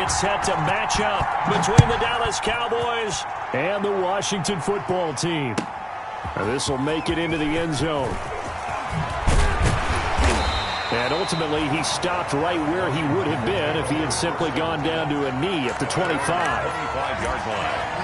get set to match up between the Dallas Cowboys and the Washington football team. This will make it into the end zone. And ultimately, he stopped right where he would have been if he had simply gone down to a knee at the 25. 25-yard line.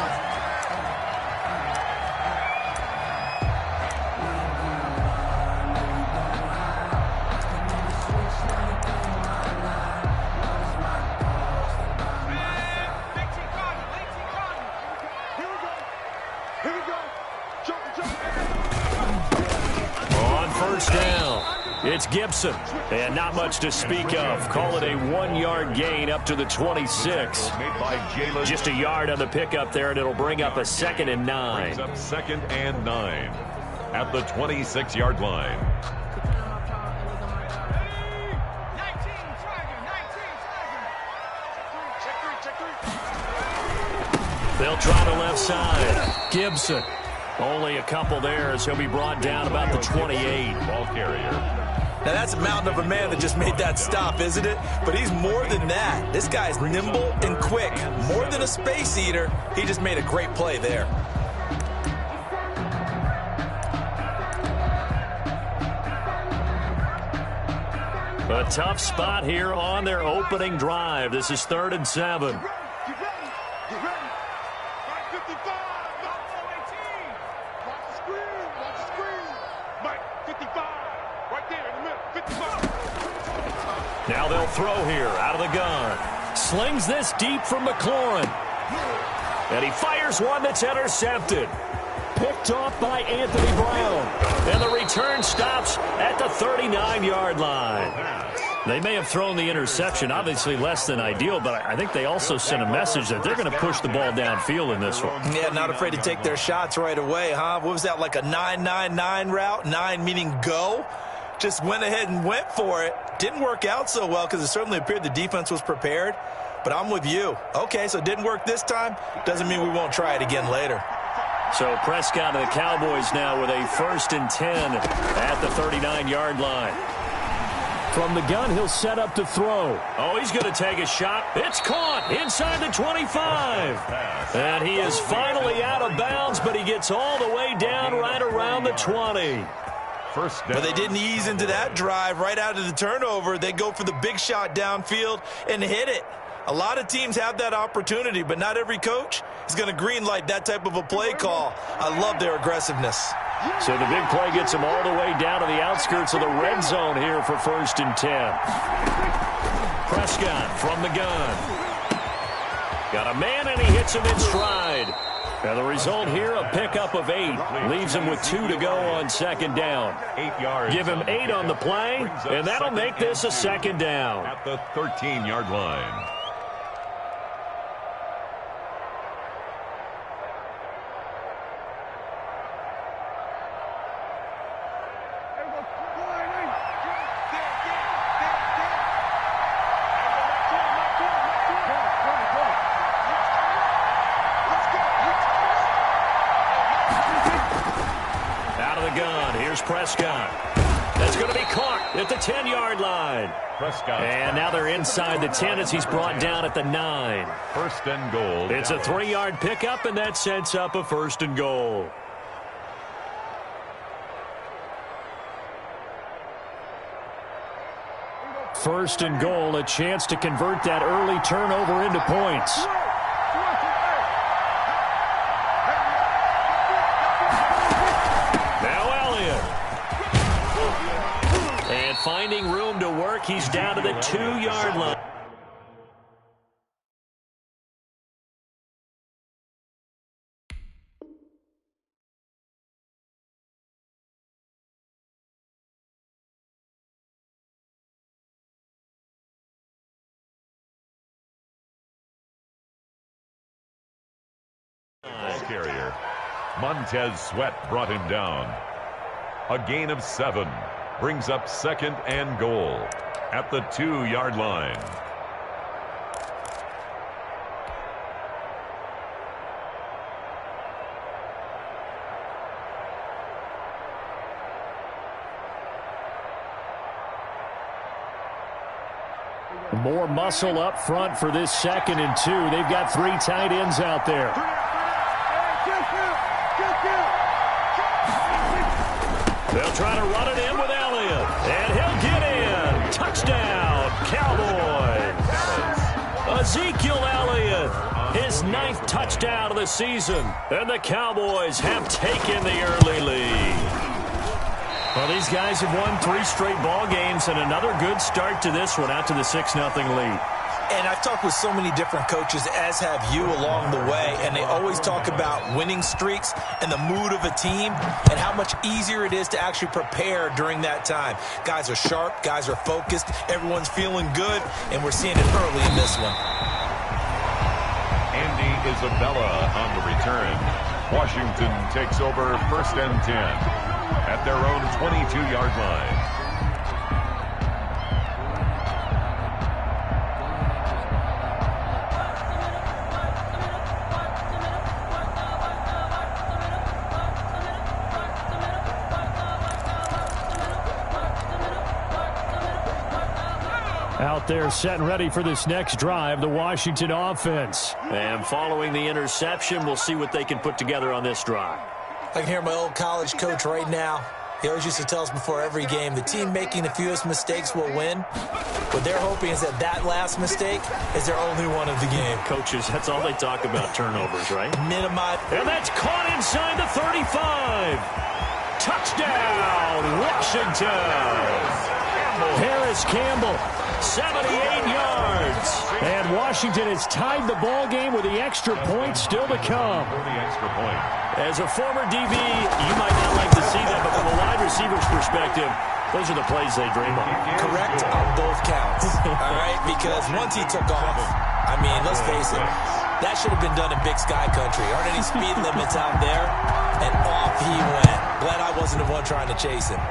It's Gibson, and not much to speak of. Call it a 1-yard gain up to the 26. Just a yard on the pickup there, and it'll bring up a 2nd and 9. Brings up 2nd and 9 at the 26-yard line. They'll try the left side. Gibson. Only a couple there as he'll be brought down about the 28. Ball carrier. Now, that's a mountain of a man that just made that stop, isn't it? But he's more than that. This guy's nimble and quick. More than a space eater. He just made a great play there. A tough spot here on their opening drive. This is 3rd and 7. Now they'll throw here out of the gun. Slings this deep from McLaurin. And he fires one that's intercepted. Picked off by Anthony Brown. And the return stops at the 39-yard line. They may have thrown the interception, obviously less than ideal, but I think they also sent a message that they're going to push the ball downfield in this one. Yeah, not afraid to take their shots right away, huh? What was that, like a 9-9-9 route? 9 meaning go? Just went ahead and went for it. Didn't work out so well because it certainly appeared the defense was prepared. But I'm with you. Okay, so it didn't work this time. Doesn't mean we won't try it again later. So Prescott and the Cowboys now with a 1st and 10 at the 39-yard line. From the gun, he'll set up to throw. Oh, he's going to take a shot. It's caught inside the 25. And he is finally out of bounds, but he gets all the way down right around the 20. First down. But they didn't ease into that drive right out of the turnover. They go for the big shot downfield and hit it. A lot of teams have that opportunity, but not every coach is going to green light that type of a play call. I love their aggressiveness. So the big play gets him all the way down to the outskirts of the red zone here for 1st and 10. Prescott from the gun. Got a man, and he hits him in stride. Now the result here, a pickup of 8. Leaves him with 2 to go on 2nd down. 8 yards. Give him 8 on the play, and that'll make this a 2nd down. At the 13-yard line. Prescott. That's going to be caught at the 10-yard line. Prescott. And now they're inside the 10 as he's brought down at the 9. 1st and goal. It's a 3-yard pickup, and that sets up a 1st and goal. First and goal, a chance to convert that early turnover into points. Finding room to work, he's down to the 2-yard line. Carrier. Montez Sweat brought him down. A gain of 7. Brings up 2nd and goal at the 2-yard line. More muscle up front for this 2nd and 2. They've got 3 tight ends out there. They'll try to run it in with Elliott. And he'll get in. Touchdown, Cowboys. Ezekiel Elliott, his 9th touchdown of the season. And the Cowboys have taken the early lead. Well, these guys have won 3 straight ball games and another good start to this one out to the 6-0 lead. And I've talked with so many different coaches, as have you, along the way, and they always talk about winning streaks and the mood of a team and how much easier it is to actually prepare during that time. Guys are sharp, guys are focused, everyone's feeling good, and we're seeing it early in this one. Andy Isabella on the return. Washington takes over 1st and 10 at their own 22-yard line. Out there set and ready for this next drive, the Washington offense. And following the interception, we'll see what they can put together on this drive. I can hear my old college coach right now. He always used to tell us before every game, the team making the fewest mistakes will win. What they're hoping is that that last mistake is their only one of the game. Coaches, that's all they talk about, turnovers, right? Minimize. And that's caught inside the 35. Touchdown, Washington. Harris Campbell, 78 yards. And Washington has tied the ball game with the extra point still to come. As a former DB, you might not like to see that, but from a wide receiver's perspective, those are the plays they dream of. Correct on both counts, all right? Because once he took off, I mean, let's face it, that should have been done in Big Sky Country. Aren't any speed limits out there? And off he went. Glad I wasn't the one trying to chase him.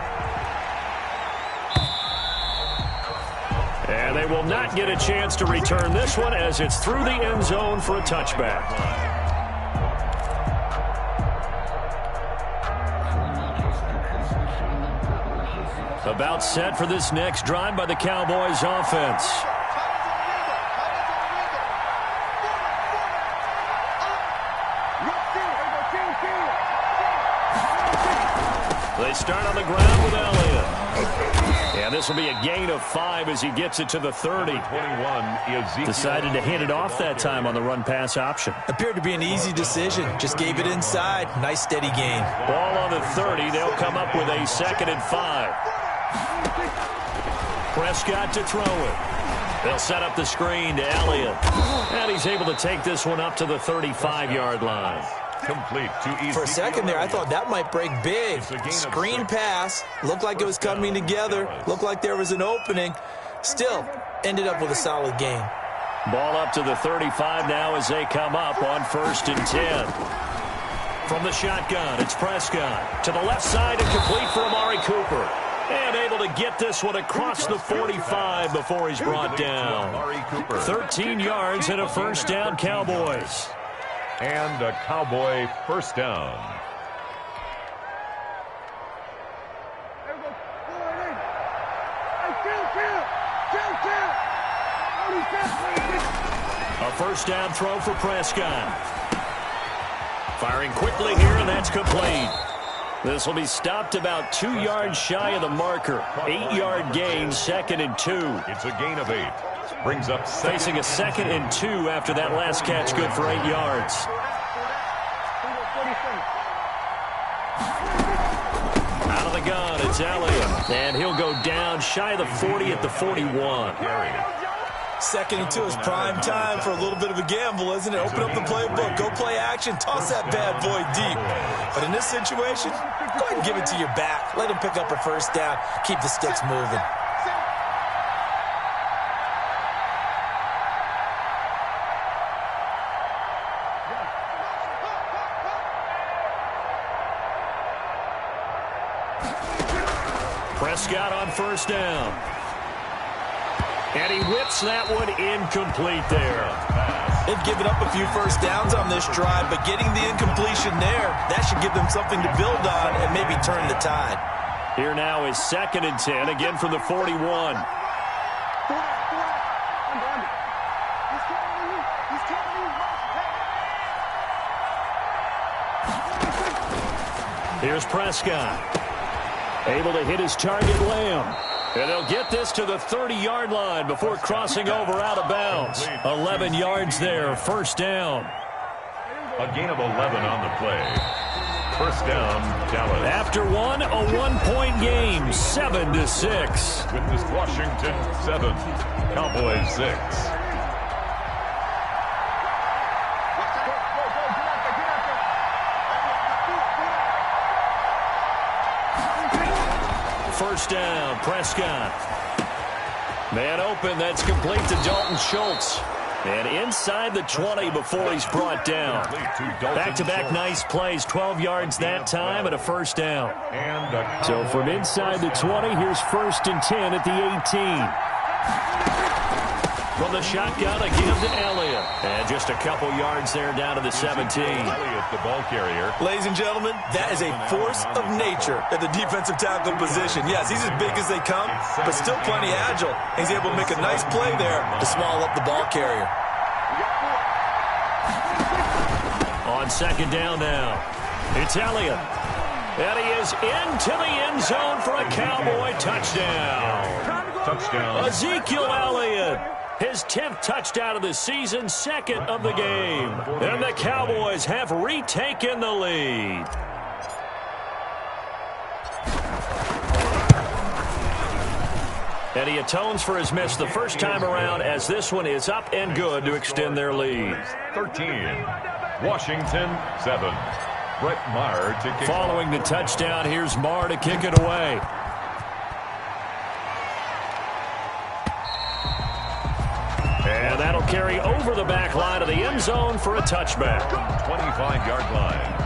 And they will not get a chance to return this one as it's through the end zone for a touchback. About set for this next drive by the Cowboys offense. They start on the ground with Elliott. And this will be a gain of 5 as he gets it to the 30. 21 Decided to hand it off that time on the run-pass option. Appeared to be an easy decision. Just gave it inside. Nice steady gain. Ball on the 30. They'll come up with a 2nd and 5. Prescott to throw it. They'll set up the screen to Elliott. And he's able to take this one up to the 35-yard line. Complete to Ezekiel. For a second there, I thought that might break big. Screen pass. Looked like it was coming together. Looked like there was an opening. Still, ended up with a solid game. Ball up to the 35 now as they come up on 1st and 10. From the shotgun, it's Prescott. To the left side and complete for Amari Cooper. And able to get this one across the 45 before he's brought down. 13 yards and a first down, Cowboys. And a Cowboy first down. A first down throw for Prescott. Firing quickly here, and that's complete. This will be stopped about 2 yards shy of the marker. 8-yard gain, 2nd and 2. It's a gain of 8. Brings up facing a 2nd and 2 after that last catch, good for 8 yards. Out of the gun, it's Elliott. And he'll go down shy of the 40 at the 41. 2nd and 2 is prime time for a little bit of a gamble, isn't it? Open up the playbook, go play action, toss that bad boy deep. But in this situation, go ahead and give it to your back. Let him pick up a first down, keep the sticks moving. Prescott on first down. And he whips that one incomplete there. They've given up a few first downs on this drive, but getting the incompletion there, that should give them something to build on and maybe turn the tide. Here now is 2nd and 10, again from the 41. Here's Prescott. Able to hit his target, Lamb. And they'll get this to the 30-yard line before crossing over out of bounds. 11 yards there, first down. A gain of 11 on the play. First down, Dallas. After one, a 1-point game, 7-6. With this Washington 7, Cowboys 6. First down, Prescott. Man open, that's complete to Dalton Schultz. And inside the 20 before he's brought down. Back-to-back nice plays, 12 yards that time and a first down. So from inside the 20, here's 1st and 10 at the 18. From the shotgun, a give to Elliott. And just a couple yards there down to the 17. Elliott, the ball carrier. Ladies and gentlemen, that is a force of nature at the defensive tackle position. Yes, he's as big as they come, but still plenty agile. He's able to make a nice play there to small up the ball carrier. On second down now, it's Elliott. And he is into the end zone for a Cowboy touchdown. Touchdown. Ezekiel Elliott. His 10th touchdown of the season, 2nd of the game. And the Cowboys have retaken the lead. And he atones for his miss the first time around as this one is up and good to extend their lead. 13, Washington 7. Brett Maher to kick. Following the touchdown, here's Maher to kick it away. And that'll carry over the back line of the end zone for a touchback. 25-yard line.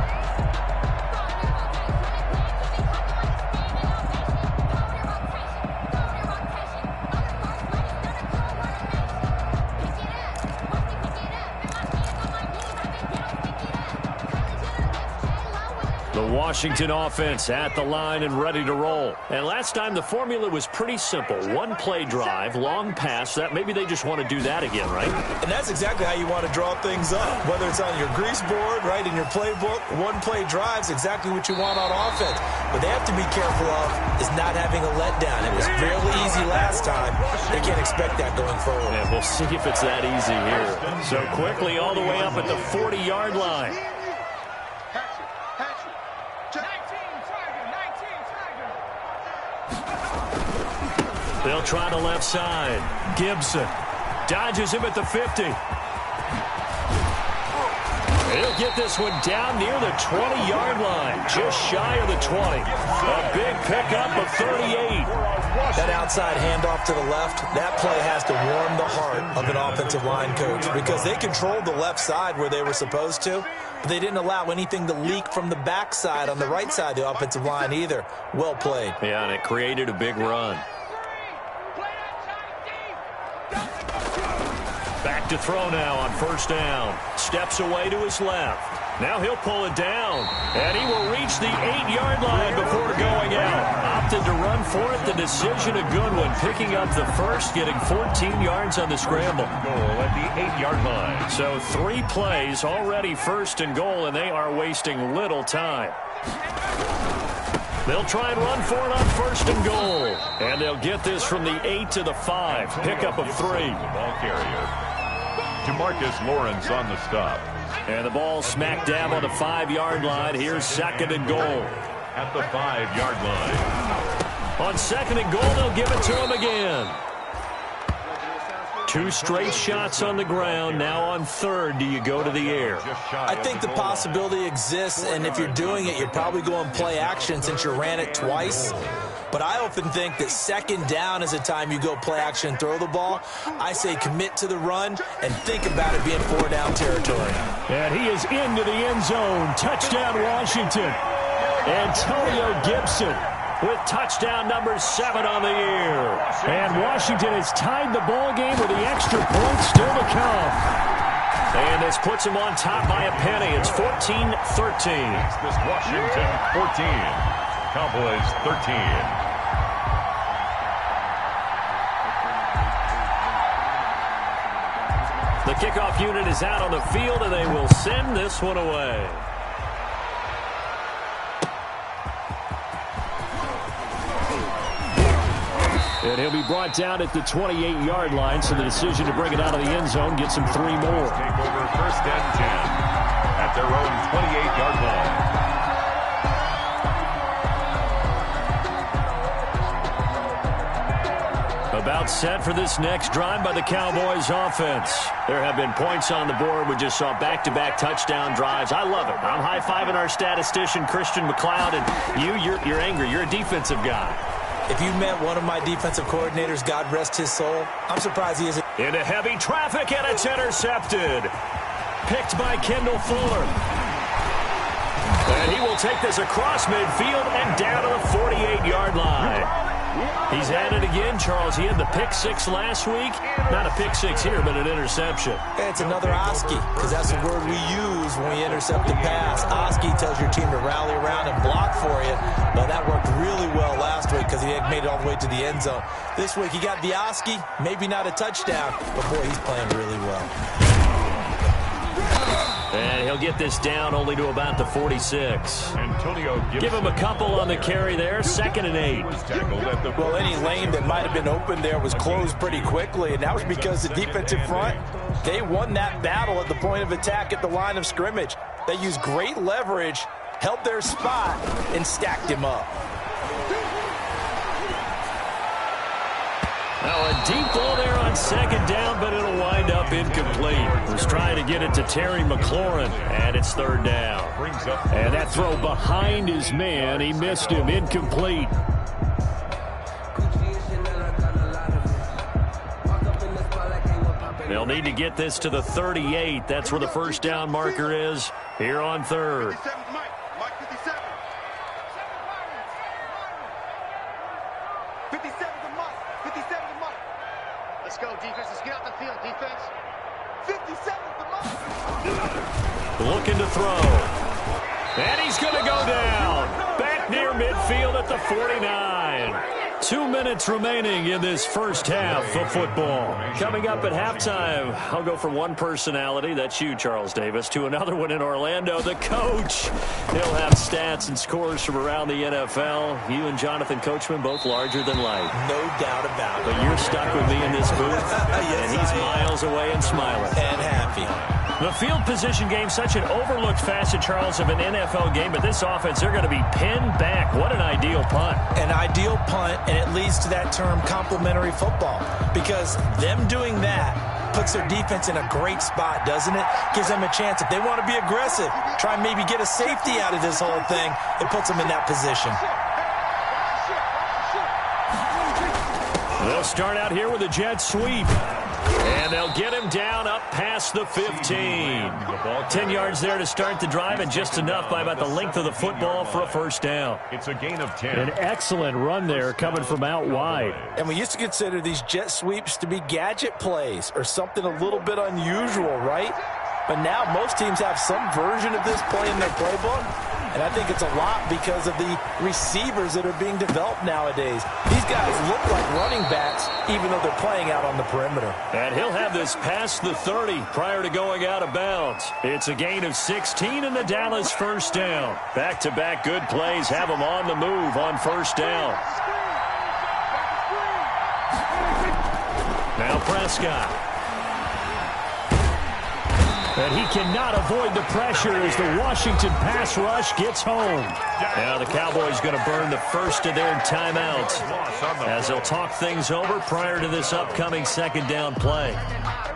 The Washington offense at the line and ready to roll. And last time the formula was pretty simple. One play drive, long pass. That maybe they just want to do that again, right? And that's exactly how you want to draw things up. Whether it's on your grease board, right, in your playbook, one play drive's exactly what you want on offense. What they have to be careful of is not having a letdown. It was fairly easy last time. They can't expect that going forward. Yeah, we'll see if it's that easy here. So quickly all the way up at the 40-yard line. They'll try the left side. Gibson dodges him at the 50. He'll get this one down near the 20-yard line, just shy of the 20. A big pickup of 38. That outside handoff to the left, that play has to warm the heart of an offensive line coach because they controlled the left side where they were supposed to, but they didn't allow anything to leak from the backside on the right side of the offensive line either. Well played. Yeah, and it created a big run. Back to throw now on first down. Steps away to his left. Now he'll pull it down. And he will reach the 8-yard line before going out. Opted to run for it. The decision, a good one. Picking up the first, getting 14 yards on the scramble. Goal at the 8-yard line. So 3 plays already first and goal, and they are wasting little time. They'll try and run for it on first and goal. And they'll get this from the 8 to the 5. Pickup of 3. The ball carrier. DeMarcus Lawrence on the stop. And the ball smack dab on the 5-yard line. Here's second and goal. At the 5-yard line. On second and goal, they'll give it to him again. 2 straight shots on the ground. Now on third, do you go to the air? I think the possibility exists, and if you're doing it, you're probably going play action since you ran it twice. But I often think that second down is a time you go play action and throw the ball. I say commit to the run and think about it being 4-down territory. And he is into the end zone. Touchdown, Washington. Antonio Gibson with touchdown number 7 on the year. And Washington has tied the ball game with the extra point still to come. And this puts him on top by a penny. It's 14-13. This Washington 14. Cowboys 13. The kickoff unit is out on the field, and they will send this one away. And he'll be brought down at the 28-yard line, so the decision to bring it out of the end zone gets him 3 more. Take over 1st and 10 at their own 28-yard line. About set for this next drive by the Cowboys offense. There have been points on the board. We just saw back-to-back touchdown drives. I love it. I'm high-fiving our statistician, Christian McLeod, and you're angry. You're a defensive guy. If you met one of my defensive coordinators, God rest his soul, I'm surprised he isn't. Into heavy traffic, and it's intercepted. Picked by Kendall Fuller. And he will take this across midfield and down to the 48-yard line. He's at it again, Charles. He had the pick 6 last week. Not a pick 6 here, but an interception. It's another Oski, because that's the word we use when we intercept the pass. Oski tells your team to rally around and block for you. But that worked really well last week because he had made it all the way to the end zone. This week he got the Oski, maybe not a touchdown, but boy, he's playing really well. And he'll get this down only to about the 46. Antonio Give him a couple on the carry there. 2nd and 8. Well, any lane that might have been open there was closed pretty quickly, and that was because the defensive front, they won that battle at the point of attack at the line of scrimmage. They used great leverage, held their spot, and stacked him up. Now a deep ball there on 2nd down, but it'll wind up incomplete. Was trying to get it to Terry McLaurin, and it's 3rd down. And that throw behind his man, he missed him, incomplete. They'll need to get this to the 38. That's where the 1st down marker is here on 3rd. Let's go, defense. Let's get out the field, defense. 57 the mark. Looking to throw. And he's going to go down. Back near midfield at the 49. 2 minutes remaining in this first half of football. Coming up at halftime, I'll go from one personality, that's you, Charles Davis, to another one in Orlando, the coach. He'll have stats and scores from around the NFL. You and Jonathan Coachman, both larger than life. No doubt about it. But you're stuck with me in this booth, yes, and he's miles away and smiling. And happy. The field position game, such an overlooked facet, Charles, of an NFL game, but this offense, they're going to be pinned back. What an ideal punt. An ideal punt, and it leads to that term complementary football, because them doing that puts their defense in a great spot, doesn't it? Gives them a chance. If they want to be aggressive, try and maybe get a safety out of this whole thing, it puts them in that position. They'll start out here with a jet sweep. And they'll get him down up past the 15. 10 yards there to start the drive, and just enough by about the length of the football for a 1st down. It's a gain of 10. An excellent run there coming from out wide. And we used to consider these jet sweeps to be gadget plays or something a little bit unusual, right? But now most teams have some version of this play in their playbook. And I think it's a lot because of the receivers that are being developed nowadays. These guys look like running backs, even though they're playing out on the perimeter. And he'll have this past the 30 prior to going out of bounds. It's a gain of 16 in the Dallas 1st down. Back-to-back good plays have them on the move on 1st down. Now Prescott. And he cannot avoid the pressure as the Washington pass rush gets home. Now the Cowboys going to burn the first of their timeouts as they'll talk things over prior to this upcoming 2nd down play.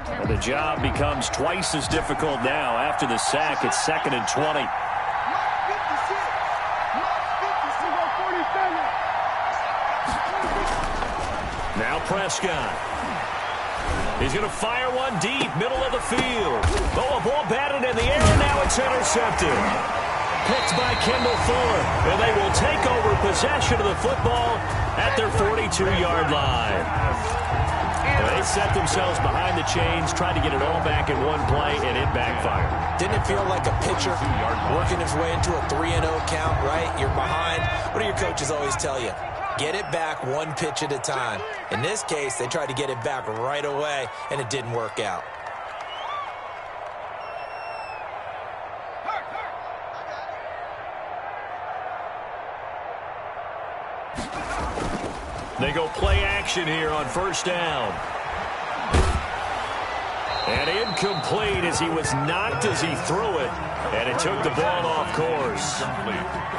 And the job becomes twice as difficult now after the sack. It's 2nd and 20. Now Prescott. He's going to fire one deep, middle of the field. Oh, a ball batted in the air, and now it's intercepted. Picked by Kendall Fuller, and they will take over possession of the football at their 42-yard line. They set themselves behind the chains, tried to get it all back in one play, and it backfired. Didn't it feel like a pitcher working his way into a 3-0 count, right? You're behind. What do your coaches always tell you? Get it back one pitch at a time. In this case, they tried to get it back right away, and it didn't work out. They go play action here on first down. And incomplete as he was knocked as he threw it. And it took the ball off course.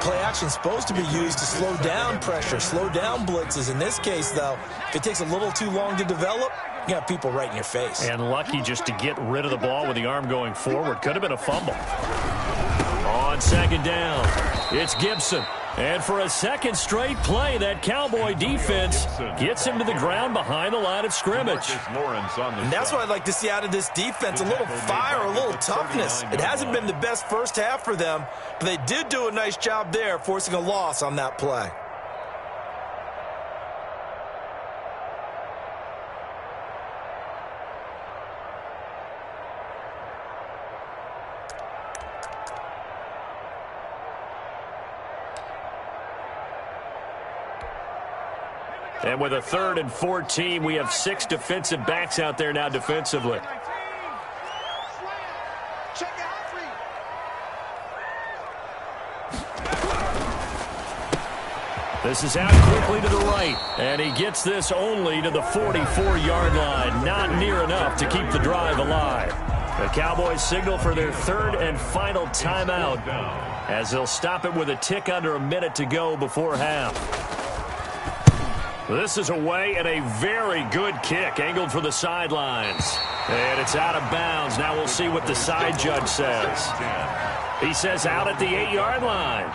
Play action is supposed to be used to slow down pressure, slow down blitzes. In this case, though, if it takes a little too long to develop, you got people right in your face. And lucky just to get rid of the ball with the arm going forward. Could have been a fumble. On second down, it's Gibson. And for a second straight play, that Cowboy defense gets him to the ground behind the line of scrimmage. And that's what I'd like to see out of this defense, a little fire, a little toughness. It hasn't been the best first half for them, but they did do a nice job there, forcing a loss on that play. And with a 3rd and 14, we have 6 defensive backs out there now defensively. This is out quickly to the right, and he gets this only to the 44-yard line. Not near enough to keep the drive alive. The Cowboys signal for their 3rd and final timeout as they'll stop it with a tick under a minute to go before half. This is away and a very good kick, angled for the sidelines. And it's out of bounds. Now we'll see what the side judge says. He says out at the 8-yard line.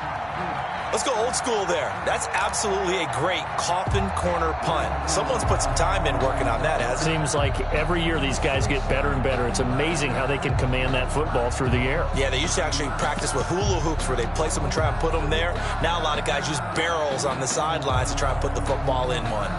Let's go old school there. That's absolutely a great coffin corner punt. Someone's put some time in working on that, hasn't it? Seems like every year these guys get better and better. It's amazing how they can command that football through the air. Yeah, they used to actually practice with hula hoops where they place them and try and put them there. Now a lot of guys use barrels on the sidelines to try and put the football in one.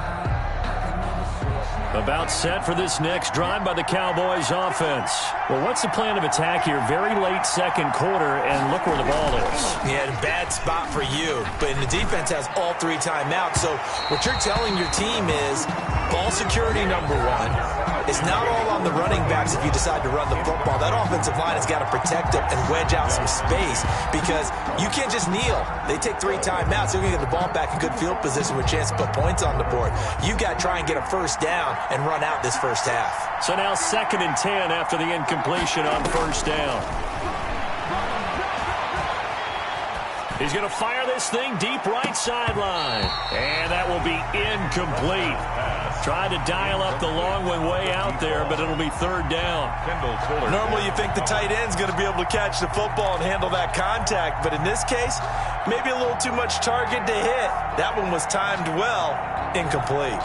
About set for this next drive by the Cowboys offense. Well, what's the plan of attack here? Very late second quarter, and look where the ball is. Yeah, bad spot for you. But the defense has all 3 timeouts. So what you're telling your team is ball security number 1. It's not all on the running backs if you decide to run the football. That offensive line has got to protect it and wedge out some space because you can't just kneel. They take 3 timeouts. They're going to get the ball back in good field position with a chance to put points on the board. You've got to try and get a first down and run out this first half. So now 2nd and 10 after the incompletion on first down. He's going to fire this thing deep right sideline. And that will be incomplete. Trying to dial up the long one way out there, but it'll be 3rd down. Normally you think the tight end's going to be able to catch the football and handle that contact, but in this case, maybe a little too much target to hit. That one was timed well, incomplete.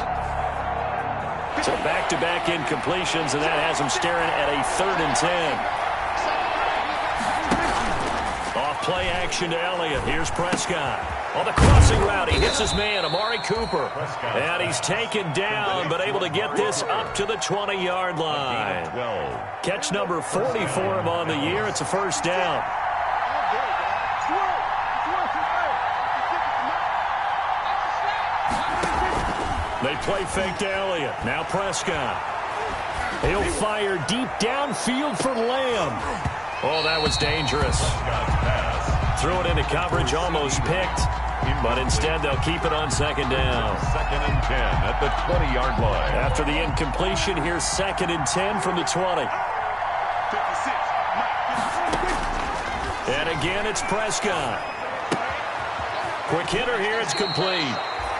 So back-to-back incompletions, and that has him staring at a 3rd and 10. Off play action to Elliott. Here's Prescott. On the crossing route, he hits his man, Amari Cooper. And he's taken down, but able to get this up to the 20-yard line. Catch number 40 for him on the year. It's a first down. They play fake to Elliott. Now Prescott. He'll fire deep downfield for Lamb. Oh, that was dangerous. Threw it into coverage, almost picked. But instead, they'll keep it on 2nd down. 2nd and 10 at the 20-yard line. After the incompletion, here's 2nd and 10 from the 20. And again, it's Prescott. Quick hitter here, it's complete.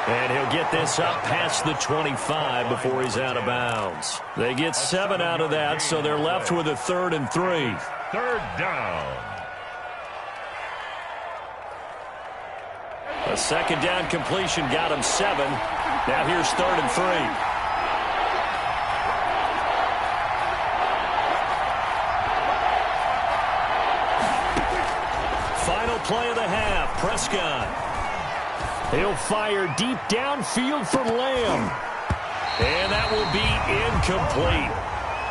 And he'll get this up past the 25 before he's out of bounds. They get 7 out of that, so they're left with a 3rd and 3. 3rd down. A 2nd down completion got him 7. Now here's 3rd and 3. Final play of the half, Prescott. He'll fire deep downfield for Lamb. And that will be incomplete.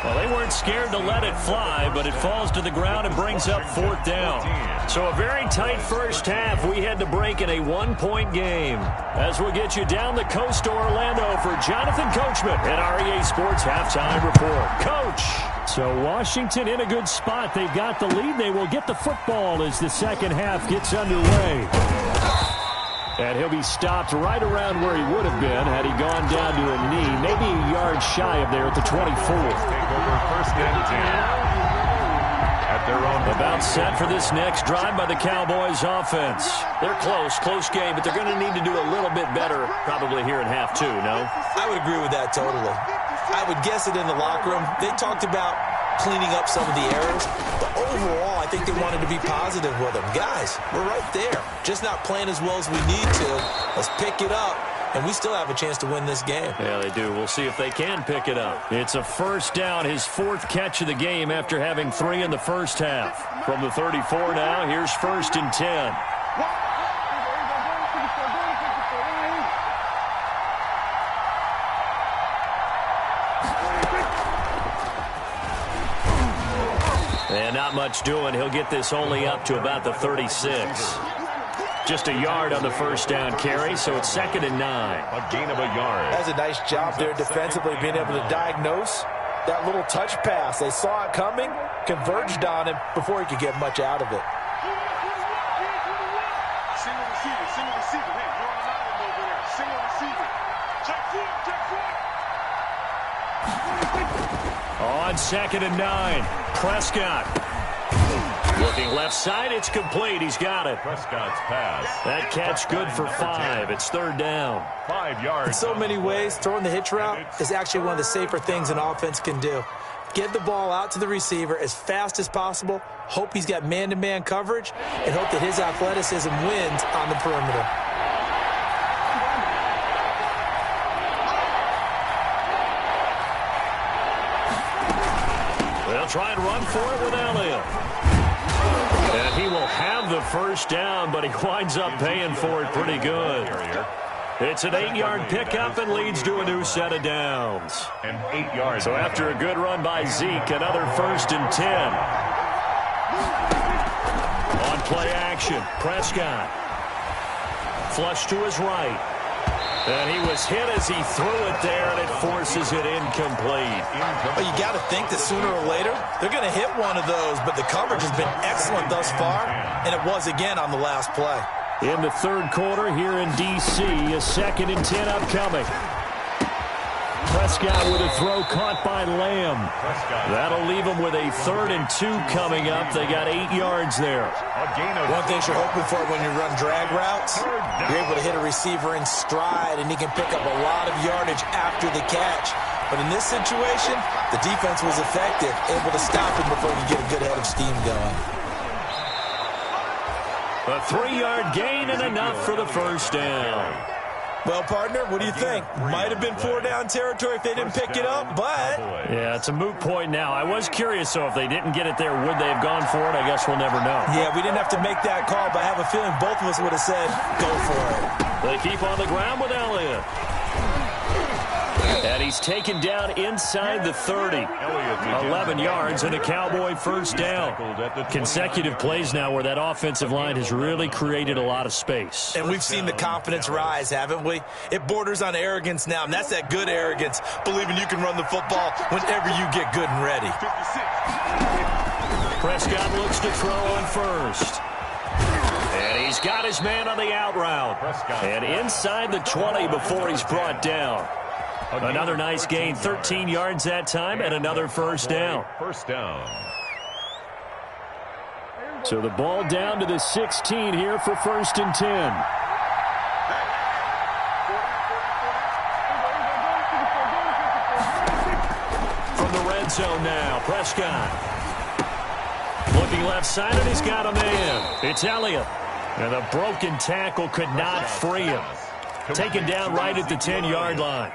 Well, they weren't scared to let it fly, but it falls to the ground and brings up 4th down. So a very tight first half. We had to break in a 1-point game. As we'll get you down the coast to Orlando for Jonathan Coachman at our EA Sports Halftime Report. Coach! So Washington in a good spot. They've got the lead. They will get the football as the second half gets underway. And he'll be stopped right around where he would have been had he gone down to a knee, maybe a yard shy of there at the 24. Take over first and 10. At their own. About set for this next drive by the Cowboys offense. They're close game, but they're going to need to do a little bit better probably here in half two, no? I would agree with that totally. I would guess it in the locker room. They talked about cleaning up some of the errors, but overall, I think they wanted to be positive with them. Guys, we're right there. Just not playing as well as we need to. Let's pick it up, and we still have a chance to win this game. Yeah, they do. We'll see if they can pick it up. It's a first down, his fourth catch of the game after having 3 in the first half. From the 34 now, here's first and 10. And not much doing. He'll get this only up to about the 36. Just a yard on the first down carry, so it's 2nd and 9. A gain of a yard. That's a nice job there defensively, being able to diagnose that little touch pass. They saw it coming, converged on him before he could get much out of it. Single receiver. Hey, you're on an island over there. Single receiver. Check foot. On 2nd and 9, Prescott. Looking left side, it's complete. He's got it. Prescott's pass. That catch good for 5. It's 3rd down. 5 yards. In so many ways, throwing the hitch route is actually one of the safer things an offense can do. Get the ball out to the receiver as fast as possible, hope he's got man-to-man coverage, and hope that his athleticism wins on the perimeter. They'll try and run for it with Elliott. And he will have the first down, but he winds up paying for it pretty good. It's an 8-yard pickup and leads to a new set of downs. And 8 yards. So after a good run by Zeke, another 1st and 10. On play action, Prescott. Flush to his right. And he was hit as he threw it there, and it forces it incomplete. Well, you got to think that sooner or later they're going to hit one of those, but the coverage has been excellent thus far, and it was again on the last play. In the 3rd quarter here in D.C., a 2nd and 10 upcoming. Prescott with a throw caught by Lamb. That'll leave them with a 3rd and 2 coming up. They got 8 yards there. One thing you're hoping for when you run drag routes, you're able to hit a receiver in stride, and he can pick up a lot of yardage after the catch. But in this situation, the defense was effective, able to stop him before he could get a good head of steam going. A 3-yard gain and enough for the first down. Well, partner, what do you think? Might have been 4-down territory if they didn't pick it up, but... Yeah, it's a moot point now. I was curious, so if they didn't get it there, would they have gone for it? I guess we'll never know. Yeah, we didn't have to make that call, but I have a feeling both of us would have said, go for it. They keep on the ground with Elliott. And he's taken down inside the 30. 11 yards and a Cowboy first down. Consecutive plays now where that offensive line has really created a lot of space. And we've seen the confidence rise, haven't we? It borders on arrogance now, and that's that good arrogance, believing you can run the football whenever you get good and ready. Prescott looks to throw on first. And he's got his man on the out route. And inside the 20 before he's brought down. Another nice gain, 13 yards that time, and another first down. First down. So the ball down to the 16 here for 1st and 10. From the red zone now, Prescott. Looking left side, and he's got a man. It's Elliott. And a broken tackle could not free him. Taken down right at the 10-yard line.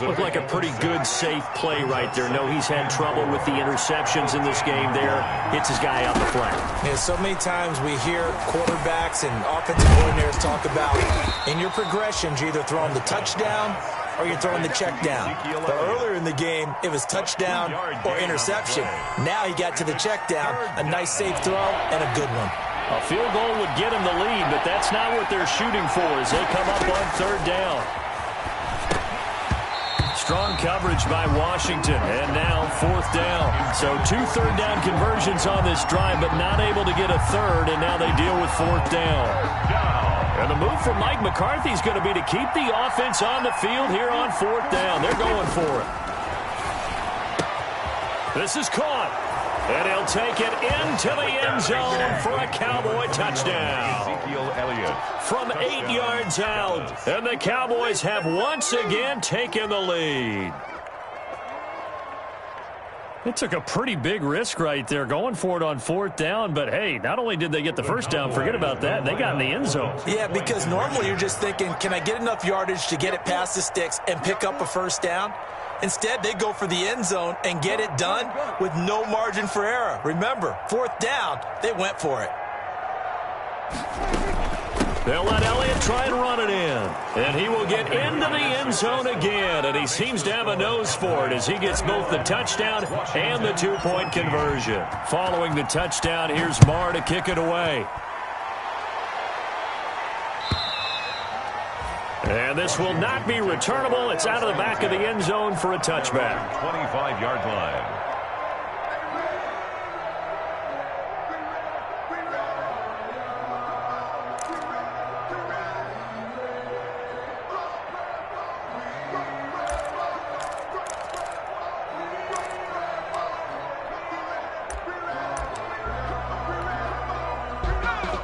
Looked like a pretty good, safe play right there. No, he's had trouble with the interceptions in this game there. Hits his guy out the flat. Yeah, so many times we hear quarterbacks and offensive coordinators talk about in your progressions, you're either throwing the touchdown or you're throwing the check down. But earlier in the game, it was touchdown or interception. Now he got to the check down, a nice safe throw and a good one. A field goal would get him the lead, but that's not what they're shooting for as they come up on 3rd down. Strong coverage by Washington, and now 4th down. So 2 third-down conversions on this drive, but not able to get a third, and now they deal with 4th down. And the move from Mike McCarthy is going to be to keep the offense on the field here on 4th down. They're going for it. This is caught. And he'll take it into the end zone for a Cowboy touchdown. Ezekiel Elliott. From 8 yards out. And the Cowboys have once again taken the lead. It took a pretty big risk right there going for it on 4th down. But, hey, not only did they get the first down, forget about that, they got in the end zone. Yeah, because normally you're just thinking, can I get enough yardage to get it past the sticks and pick up a first down? Instead, they go for the end zone and get it done with no margin for error. Remember, 4th down, they went for it. They'll let Elliott try and run it in. And he will get into the end zone again. And he seems to have a nose for it as he gets both the touchdown and the 2-point conversion. Following the touchdown, here's Marr to kick it away. And this will not be returnable. It's out of the back of the end zone for a touchback. 25-yard line.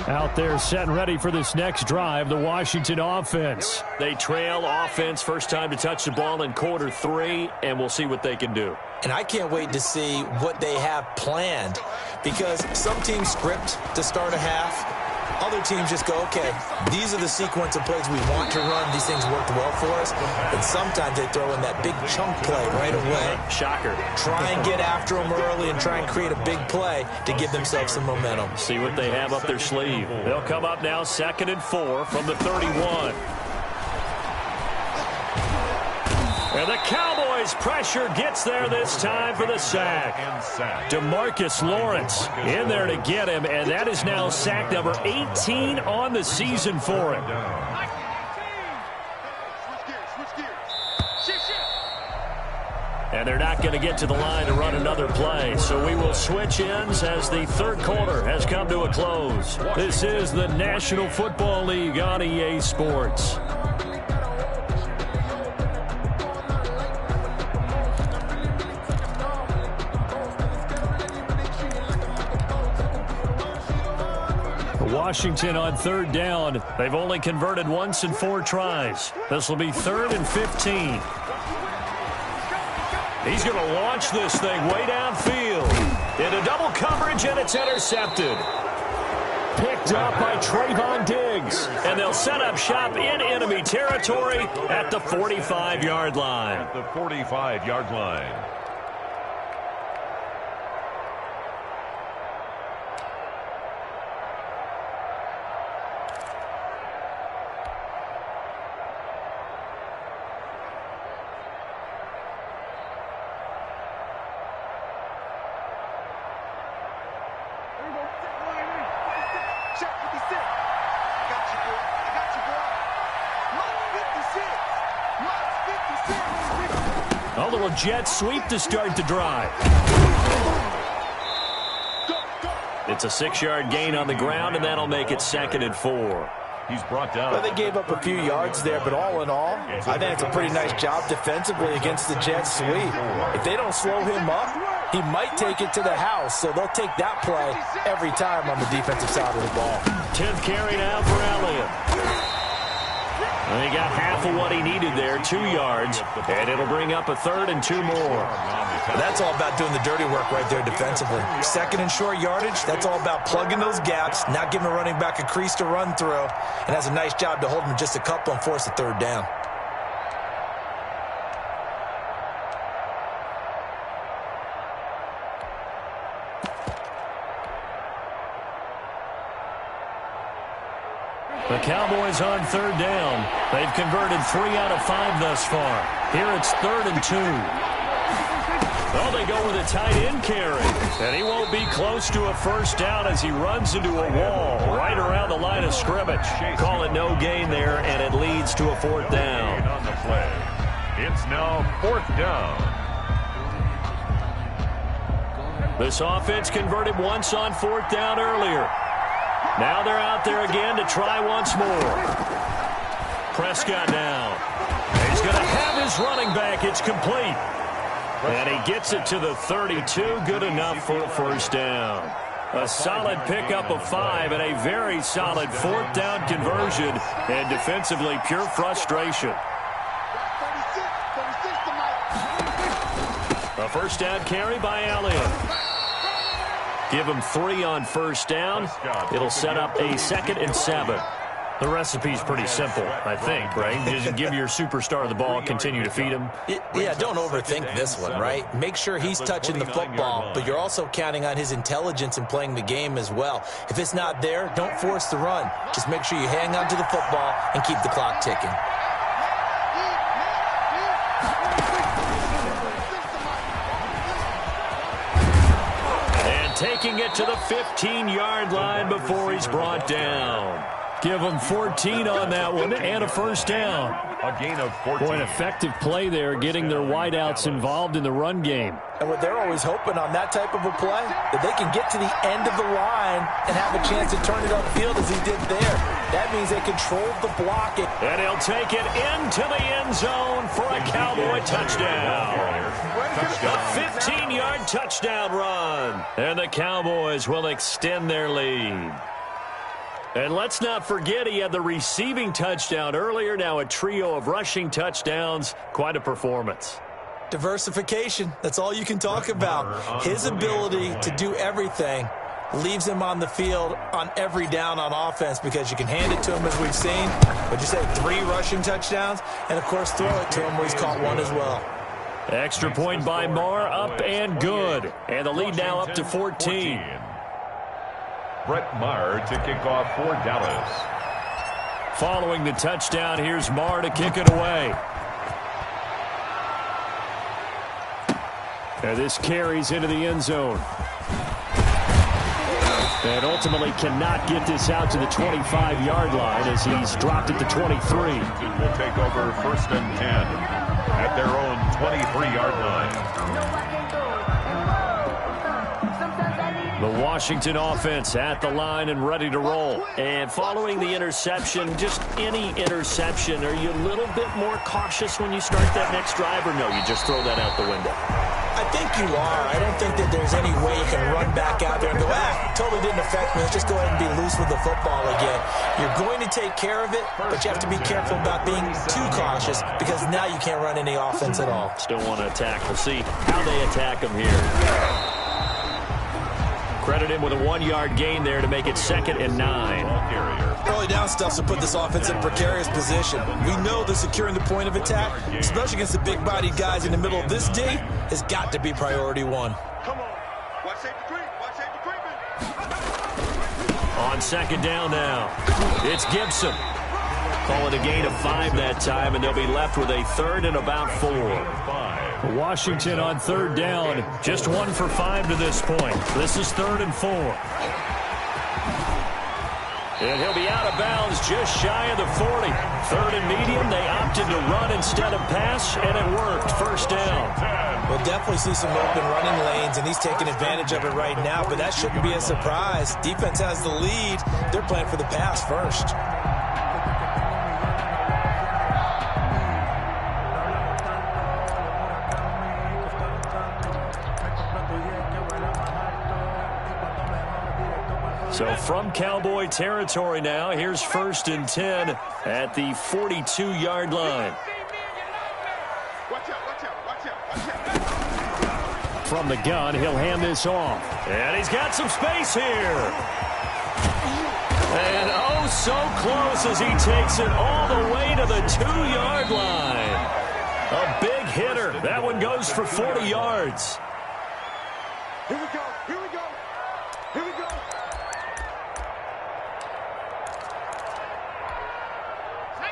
Out there set and ready for this next drive, the Washington offense. They trail offense, first time to touch the ball in quarter 3, and we'll see what they can do. And I can't wait to see what they have planned, because some teams script to start a half. Other teams just go, okay, these are the sequence of plays we want to run. These things worked well for us. And sometimes they throw in that big chunk play right away. Shocker. Try and get after them early and try and create a big play to give themselves some momentum. See what they have up their sleeve. They'll come up now 2nd and 4 from the 31. And the Cowboys' pressure gets there this time for the sack. DeMarcus Lawrence in there to get him, and that is now sack number 18 on the season for him. And they're not going to get to the line to run another play, so we will switch ends as the 3rd quarter has come to a close. This is the National Football League on EA Sports. Washington on 3rd down. They've only converted once in 4 tries. This will be 3rd and 15. He's going to launch this thing way downfield. Into double coverage, and it's intercepted. Picked up by Trayvon Diggs. And they'll set up shop in enemy territory at the 45-yard line. At the 45-yard line. A little jet sweep to start the drive. It's a 6-yard gain on the ground, and that'll make it 2nd and 4. He's brought down. Well, they gave up a few yards there, but all in all, I think it's a pretty nice job defensively against the jet sweep. If they don't slow him up, he might take it to the house, so they'll take that play every time on the defensive side of the ball. 10th carry now for Elliott. And he got half of what he needed there, 2 yards, and it'll bring up a 3rd and 2 more. That's all about doing the dirty work right there defensively. 2nd and short yardage, that's all about plugging those gaps, not giving a running back a crease to run through, and has a nice job to hold him just a couple and force a 3rd down. The Cowboys on 3rd down. They've converted 3 out of 5 thus far. Here it's 3rd and 2. Well, they go with a tight end carry. And he won't be close to a first down as he runs into a wall right around the line of scrimmage. Call it no gain there, and it leads to a 4th down. On the play. It's now 4th down. This offense converted once on 4th down earlier. Now they're out there again to try once more. Prescott now. He's going to have his running back. It's complete. And he gets it to the 32. Good enough for a first down. A solid pickup of 5 and a very solid 4th down conversion. And defensively, pure frustration. A first down carry by Elliott. Give him 3 on first down. It'll set up a 2nd and 7. The recipe's pretty simple, I think, right? Just give your superstar the ball, continue to feed him. Yeah, don't overthink this one, right? Make sure he's touching the football, but you're also counting on his intelligence in playing the game as well. If it's not there, don't force the run. Just make sure you hang on to the football and keep the clock ticking. Taking it to the 15-yard line before he's brought down. Give him 14 on that one and a first down. A gain of 14. Boy, an effective play there, getting their wideouts involved in the run game. And what they're always hoping on that type of a play, that they can get to the end of the line and have a chance to turn it upfield as he did there. That means they controlled the block. And he'll take it into the end zone for a Cowboy touchdown. A 15-yard touchdown run. And the Cowboys will extend their lead. And let's not forget he had the receiving touchdown earlier. Now a trio of rushing touchdowns. Quite a performance. Diversification. That's all you can talk about. His ability to do everything leaves him on the field on every down on offense because you can hand it to him as we've seen. What'd you say, 3 rushing touchdowns? And, of course, throw it to him where he's caught 1 as well. Extra point by Marr, up and good. And the lead now up to 14. Brett Maher to kick off for Dallas. Following the touchdown, here's Marr to kick it away. And this carries into the end zone. And ultimately cannot get this out to the 25-yard line as he's dropped it to 23. Will take over 1st and 10 at their own 23-yard line. The Washington offense at the line and ready to roll. And following the interception, just any interception, are you a little bit more cautious when you start that next drive, or no, you just throw that out the window? I think you are. I don't think that there's any way you can run back out there and go, totally didn't affect me. Let's just go ahead and be loose with the football again. You're going to take care of it, but you have to be careful about being too cautious because now you can't run any offense at all. Still want to attack. We'll see how they attack him here. Credit him with a 1-yard gain there to make it 2nd and 9. Early down stuff to put this offense in a precarious position. We know that securing the point of attack, especially against the big-bodied guys in the middle of this D, has got to be priority 1. Come on. Watch safety creep. Watch safety creeping. On 2nd down now, it's Gibson. Call it a gain of 5 that time, and they'll be left with a 3rd and about 4. Washington on 3rd down, just 1 for 5 to this point. This is 3rd and 4. And he'll be out of bounds just shy of the 40. 3rd and medium, they opted to run instead of pass, and it worked. First down. We'll definitely see some open running lanes, and he's taking advantage of it right now, but that shouldn't be a surprise. Defense has the lead. They're playing for the pass first. So from Cowboy territory now, here's 1st and 10 at the 42-yard line. From the gun, he'll hand this off. And he's got some space here. And oh, so close as he takes it all the way to the 2-yard line. A big hitter. That one goes for 40 yards. Here we go. Here we go. Here we go.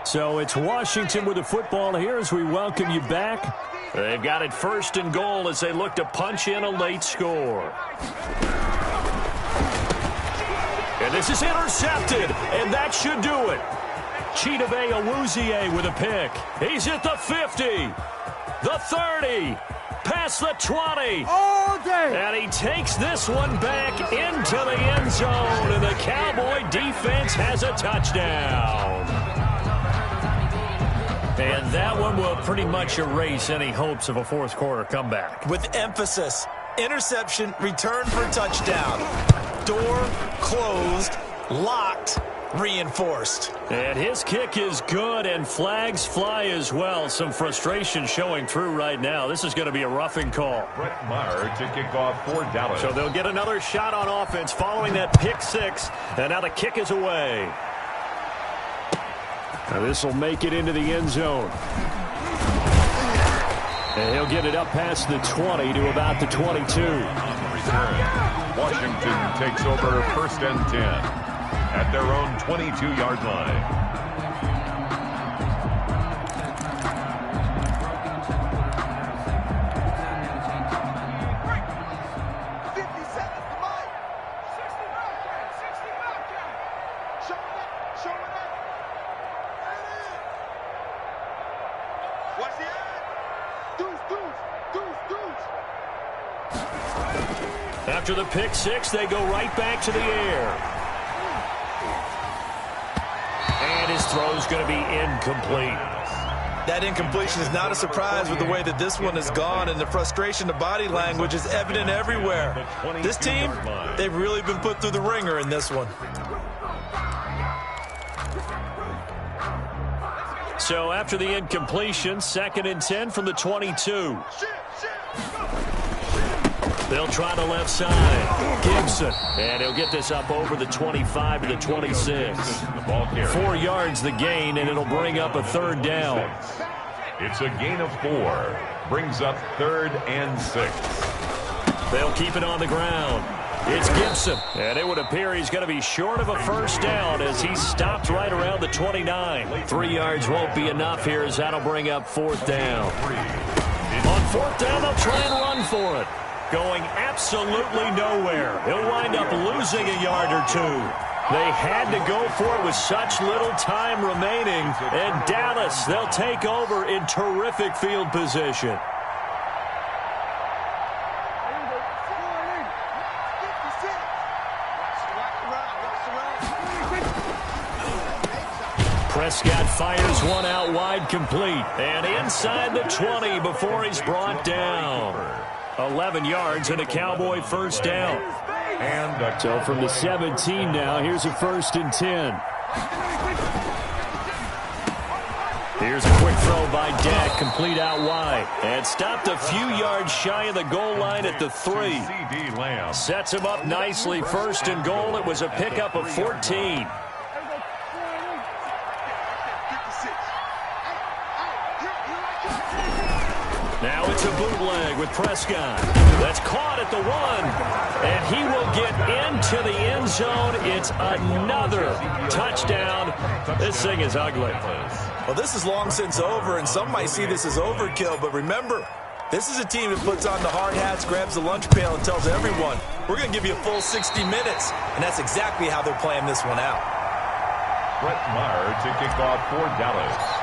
So it's Washington with the football here as we welcome you back. They've got it 1st and goal as they look to punch in a late score. And this is intercepted, and that should do it. Chidobe Awuzie with a pick. He's at the 50, the 30, past the 20. All day. And he takes this one back into the end zone, and the Cowboy defense has a touchdown. And that one will pretty much erase any hopes of a fourth quarter comeback. With emphasis, interception, return for touchdown. Door closed, locked, reinforced. And his kick is good, and flags fly as well. Some frustration showing through right now. This is going to be a roughing call. Brett Maher to kick off for Dallas. So they'll get another shot on offense following that pick six, and now the kick is away. Now this will make it into the end zone. And he'll get it up past the 20 to about the 22. Return. Washington takes over 1st and 10 at their own 22-yard line. After the pick six, they go right back to the air. And his throw's going to be incomplete. That incompletion is not a surprise with the way that this one has gone, and the frustration, the body language is evident everywhere. This team, they've really been put through the ringer in this one. So after the incompletion, 2nd and 10 from the 22. They'll try the left side. Gibson. And he'll get this up over the 25 to the 26. 4 yards the gain, and it'll bring up a 3rd down. It's a gain of 4. Brings up 3rd and 6. They'll keep it on the ground. It's Gibson. And it would appear he's going to be short of a 1st down as he stopped right around the 29. 3 yards won't be enough here as that'll bring up 4th down. On 4th down, they'll try and run for it. Going absolutely nowhere. He'll wind up losing a yard or 2. They had to go for it with such little time remaining. And Dallas, they'll take over in terrific field position. Prescott fires one out wide, complete. And inside the 20 before he's brought down. 11 yards and a Cowboy 1st down. And so from the 17 now, here's a 1st and 10. Here's a quick throw by Dak, complete out wide. And stopped a few yards shy of the goal line at the 3. Sets him up nicely, 1st and goal. It was a pickup of 14. Now it's a bootleg with Prescott. That's caught at the 1. And he will get into the end zone. It's another touchdown. This thing is ugly. Well, this is long since over, and some might see this as overkill. But remember, this is a team that puts on the hard hats, grabs the lunch pail, and tells everyone, we're going to give you a full 60 minutes. And that's exactly how they're playing this one out. Brett Maher to kick off for Dallas.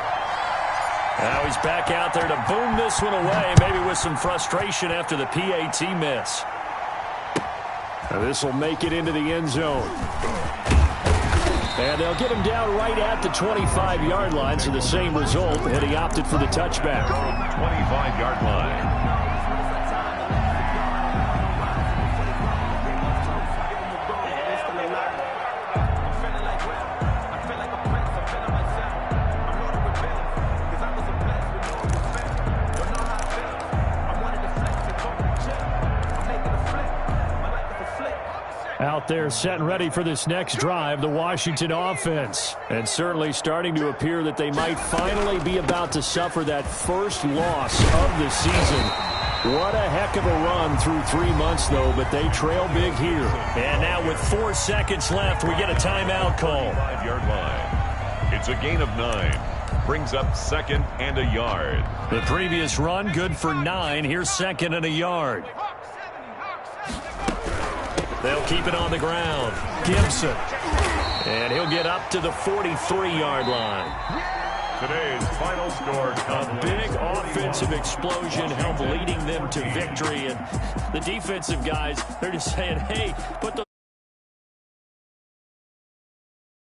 Now he's back out there to boom this one away, maybe with some frustration after the PAT miss. Now this will make it into the end zone. And they'll get him down right at the 25-yard line, so the same result, and he opted for the touchback. 25-yard line. Out there set and ready for this next drive, the Washington offense. And certainly starting to appear that they might finally be about to suffer that first loss of the season. What a heck of a run through 3 months, though, but they trail big here. And now with 4 seconds left, we get a timeout call. 5-yard line. It's a gain of 9. Brings up 2nd and a yard. The previous run, good for 9. Here's 2nd and a yard. They'll keep it on the ground. Gibson. And he'll get up to the 43-yard line. Today's final score. A big offensive explosion helped leading them to victory. And the defensive guys, they're just saying, hey, put the